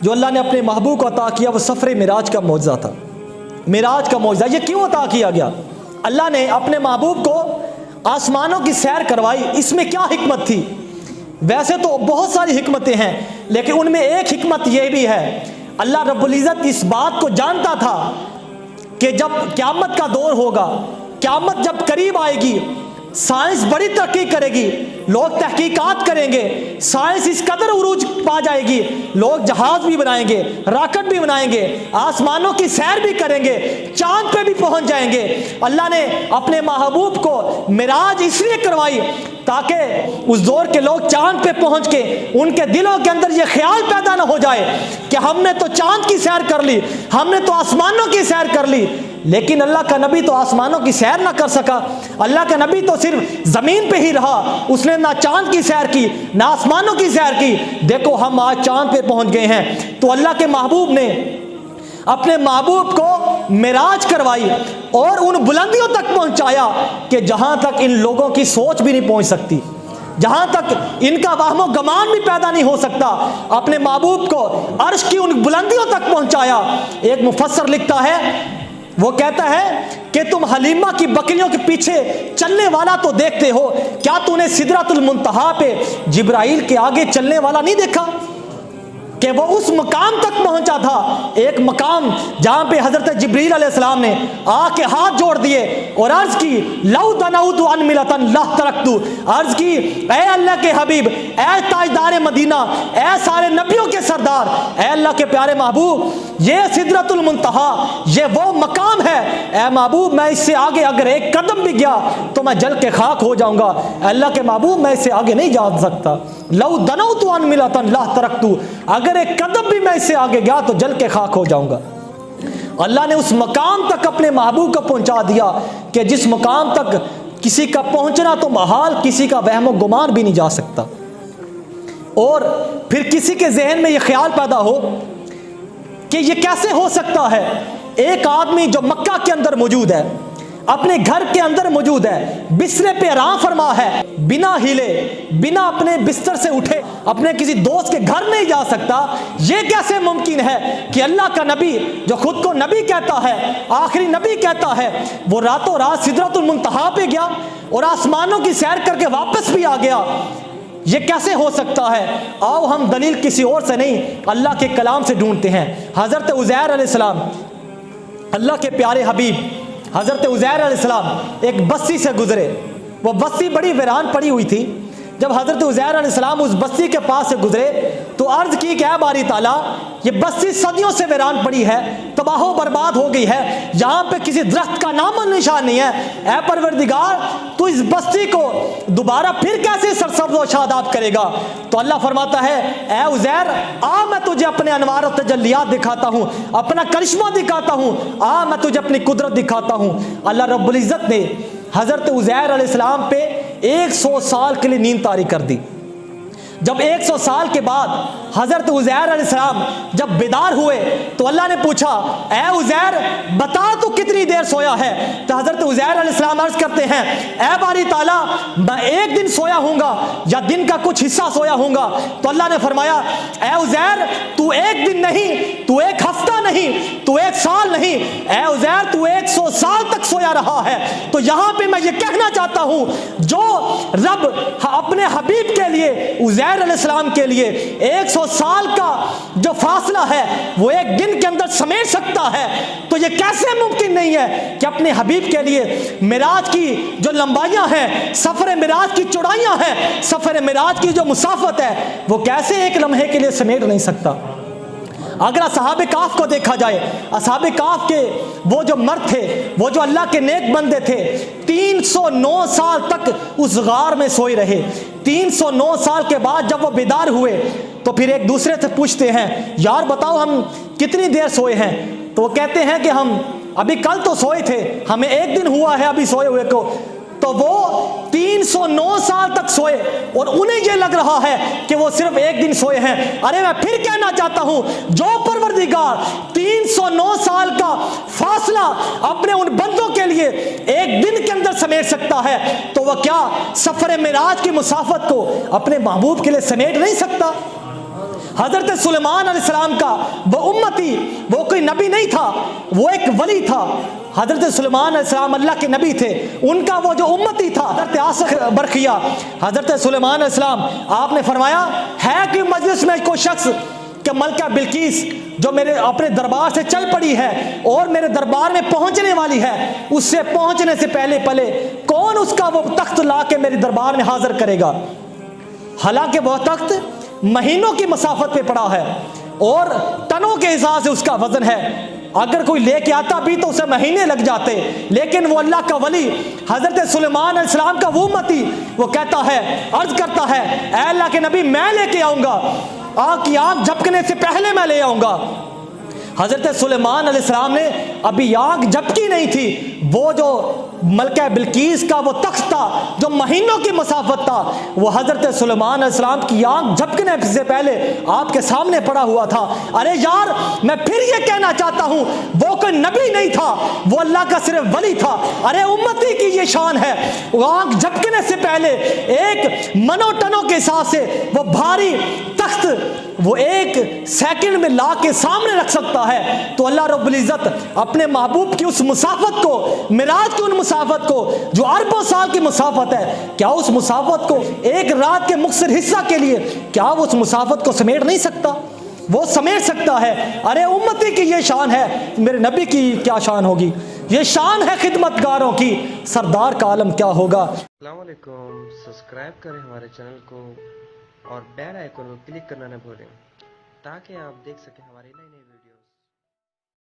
جو اللہ نے اپنے محبوب کو عطا کیا وہ سفر معراج کا معجزہ تھا۔ معراج کا معجزہ یہ کیوں عطا کیا گیا؟ اللہ نے اپنے محبوب کو آسمانوں کی سیر کروائی، اس میں کیا حکمت تھی؟ ویسے تو بہت ساری حکمتیں ہیں، لیکن ان میں ایک حکمت یہ بھی ہے، اللہ رب العزت اس بات کو جانتا تھا کہ جب قیامت کا دور ہوگا، قیامت جب قریب آئے گی، سائنس بڑی ترقی کرے گی، لوگ تحقیقات کریں گے، سائنس اس قدر عروج پا جائے گی، لوگ جہاز بھی بنائیں گے، راکٹ بھی بنائیں گے، آسمانوں کی سیر بھی کریں گے، چاند پہ بھی پہنچ جائیں گے۔ اللہ نے اپنے محبوب کو معراج اس لیے کروائی تاکہ اس دور کے لوگ چاند پہ پہنچ کے ان کے دلوں کے اندر یہ خیال پیدا نہ ہو جائے کہ ہم نے تو چاند کی سیر کر لی، ہم نے تو آسمانوں کی سیر کر لی، لیکن اللہ کا نبی تو آسمانوں کی سیر نہ کر سکا، اللہ کا نبی تو صرف زمین پہ ہی رہا، اس نے نہ چاند کی سیر کی نہ آسمانوں کی سیر کی۔ دیکھو ہم آج چاند پہ پہنچ گئے ہیں۔ تو اللہ کے محبوب نے اپنے محبوب کو معراج کروائی اور ان بلندیوں تک پہنچایا کہ جہاں تک ان لوگوں کی سوچ بھی نہیں پہنچ سکتی، جہاں تک ان کا وہم و گمان بھی پیدا نہیں ہو سکتا۔ اپنے محبوب کو عرش کی ان بلندیوں تک پہنچایا۔ ایک مفسر لکھتا ہے، وہ کہتا ہے کہ تم حلیمہ کی بکریوں کے پیچھے چلنے والا تو دیکھتے ہو، کیا تو نے سدرۃ المنتہا پہ جبرائیل کے آگے چلنے والا نہیں دیکھا کہ وہ اس مقام تک پہنچا تھا، ایک مقام جہاں پہ حضرت جبریل علیہ السلام نے آ کے ہاتھ جوڑ دیے اور عرض کی لو تنوت عن ملۃ لا ترکت، عرض کی اے اللہ کے حبیب، اے تاجدار مدینہ، اے سارے نبیوں کے سردار، اے اللہ کے پیارے محبوب، یہ سدرۃ المنتہا، یہ وہ مقام ہے، اے محبوب میں اس سے آگے اگر ایک قدم بھی گیا تو میں جل کے خاک ہو جاؤں گا، اللہ کے محبوب میں اس سے آگے نہیں جا سکتا، لو دنوت عن ملۃ لا ترکت، اگر ایک قدم بھی میں اس سے آگے گیا تو جل کے خاک ہو جاؤں گا۔ اللہ نے اس مقام تک اپنے محبوب کو پہنچا دیا کہ جس مقام تک کسی کا پہنچنا تو محال، کسی کا وہم و گمان بھی نہیں جا سکتا۔ اور پھر کسی کے ذہن میں یہ خیال پیدا ہو کہ یہ کیسے ہو سکتا ہے، ایک آدمی جو مکہ کے اندر موجود ہے، اپنے گھر کے اندر موجود ہے، بسترے پہ آرام فرما ہے، بنا ہلے، بنا اپنے بستر سے اٹھے اپنے کسی دوست کے گھر نہیں جا سکتا، یہ کیسے ممکن ہے کہ اللہ کا نبی جو خود کو نبی کہتا ہے، آخری نبی کہتا ہے، وہ راتوں رات سدرۃ المنتہا پہ گیا اور آسمانوں کی سیر کر کے واپس بھی آ گیا؟ یہ کیسے ہو سکتا ہے؟ آؤ ہم دلیل کسی اور سے نہیں اللہ کے کلام سے ڈھونڈتے ہیں۔ حضرت عزیر علیہ السلام، اللہ کے پیارے حبیب حضرت عزیر علیہ السلام ایک بستی سے گزرے، وہ بستی بڑی ویران پڑی ہوئی تھی۔ جب حضرت عزیر علیہ السلام اس بستی کے پاس سے گزرے تو عرض کی کہ اے باری تعالیٰ، یہ بستی صدیوں سے ویران پڑی ہے، تباہ و برباد ہو گئی ہے، یہاں پہ کسی درخت کا نام و نشان نہیں ہے، اے پروردگار تو اس بستی کو دوبارہ پھر کیسے سرسبز و شاداب کرے گا؟ تو اللہ فرماتا ہے اے عزیر، آ میں تجھے اپنے انوار و تجلیات دکھاتا ہوں، اپنا کرشمہ دکھاتا ہوں، آ میں تجھے اپنی قدرت دکھاتا ہوں۔ اللہ رب العزت نے حضرت عزیر علیہ السلام پہ 100 سال کے لیے نیند طاری کر دی۔ جب 100 سال کے بعد حضرت عزیر علیہ السلام جب بیدار ہوئے تو اللہ نے پوچھا اے عزیر بتا تو کتنی دیر سویا ہے؟ تو حضرت عزیر علیہ السلام عرض کرتے ہیں اے باری تعالیٰ، میں ایک دن سویا ہوں گا یا دن کا کچھ حصہ سویا ہوں گا۔ تو اللہ نے فرمایا اے عزیر تو ایک دن نہیں، تو ایک ہفتہ نہیں، تو ایک سال نہیں، اے عزیر تو 100 سال تک سویا رہا ہے۔ تو یہاں پہ میں یہ کہنا چاہتا ہوں، جو رب اپنے حبیب کے لیے عزیر علیہ السلام کے لیے 100 سال کا جو فاصلہ ہے وہ ایک دن کے اندر سمیٹ سکتا ہے، تو یہ کیسے ممکن نہیں ہے کہ اپنے حبیب کے لیے معراج کی جو لمبائیاں ہیں، سفر معراج کی چوڑائیاں ہیں، سفر معراج کی جو مسافت ہے، وہ کیسے ایک لمحے کے لیے سمیٹ نہیں سکتا؟ اگر اصحاب کہف کو دیکھا جائے، اصحاب کہف کے وہ جو مرد تھے، وہ جو اللہ کے نیک بندے تھے، 309 سال تک اس غار میں سوئے رہے۔ 309 سال کے بعد جب وہ بیدار ہوئے تو پھر ایک دوسرے سے پوچھتے ہیں یار بتاؤ ہم کتنی دیر سوئے ہیں؟ تو وہ کہتے ہیں کہ ہم ابھی کل تو سوئے تھے، ہمیں ایک دن ہوا ہے ابھی سوئے ہوئے کو۔ تو وہ 309 سال تک سوئے اور انہیں یہ لگ رہا ہے کہ وہ صرف ایک دن سوئے ہیں۔ ارے میں پھر کہنا چاہتا ہوں، جو پروردگار 309 سال کا فاصلہ اپنے ان بندوں کے لیے ایک دن کے اندر سمیٹ سکتا ہے، تو وہ کیا سفر معراج کی مسافت کو اپنے محبوب کے لیے سمیٹ نہیں سکتا؟ حضرت سلیمان علیہ السلام کا وہ امتی، وہ کوئی نبی نہیں تھا، وہ ایک ولی تھا۔ حضرت سلیمان علیہ السلام اللہ کے نبی تھے، ان کا وہ جو امتی تھا حضرت آصف برقیہ، حضرت سلیمان علیہ السلام آپ نے فرمایا ہے کہ مجلس میں کوئی شخص کہ ملکہ بلقیس جو میرے اپنے دربار سے چل پڑی ہے اور میرے دربار میں پہنچنے والی ہے، اس سے پہنچنے سے پہلے کون اس کا وہ تخت لا کے میرے دربار میں حاضر کرے گا؟ حالانکہ وہ تخت مہینوں کی مسافت پہ پڑا ہے اور ٹنوں کے حساب سے اس کا وزن ہے، اگر کوئی لے کے آتا بھی تو اسے مہینے لگ جاتے، لیکن وہ اللہ کا ولی حضرت سلیمان علیہ السلام کا وہ امتی وہ کہتا ہے، عرض کرتا ہے اے اللہ کے نبی میں لے کے آؤں گا، آگ کی آگ جھپکنے سے پہلے میں لے آؤں گا۔ حضرت سلیمان علیہ السلام نے ابھی آگ جھپکی نہیں تھی، وہ جو ملکہ بلقیس کا وہ تخت تھا جو مہینوں کی مسافت تھا، وہ حضرت سلیمان علیہ السلام کی آنکھ جھپکنے سے پہلے آپ کے سامنے پڑا ہوا تھا۔ ارے یار میں پھر یہ کہنا چاہتا ہوں وہ کوئی نبی نہیں تھا، وہ اللہ کا صرف ولی تھا۔ ارے امتی کی یہ شان ہے، وہ آنکھ جھپکنے سے پہلے ایک منو ٹنوں کے حساب سے وہ بھاری تخت وہ ایک سیکنڈ میں لا کے سامنے رکھ سکتا ہے۔ تو اللہ رب العزت اپنے محبوب کی اس مسافت کو، معراج کی ان مسافت کو جو اربوں سال کی مسافت ہے، کیا اس مسافت کو ایک رات کے مختصر حصہ کے لیے کیا وہ اس مسافت کو سمیٹ نہیں سکتا؟ وہ سمیٹ سکتا ہے۔ ارے امتی کی یہ شان ہے، میرے نبی کی کیا شان ہوگی؟ یہ شان ہے خدمت گاروں کی، سردار کا عالم کیا ہوگا؟ السلام علیکم، سبسکرائب کریں ہمارے چینل کو اور بیل آئیکن کو کلک کرنا نہ بھولیں تاکہ آپ دیکھ سکیں ہماری نئی نئی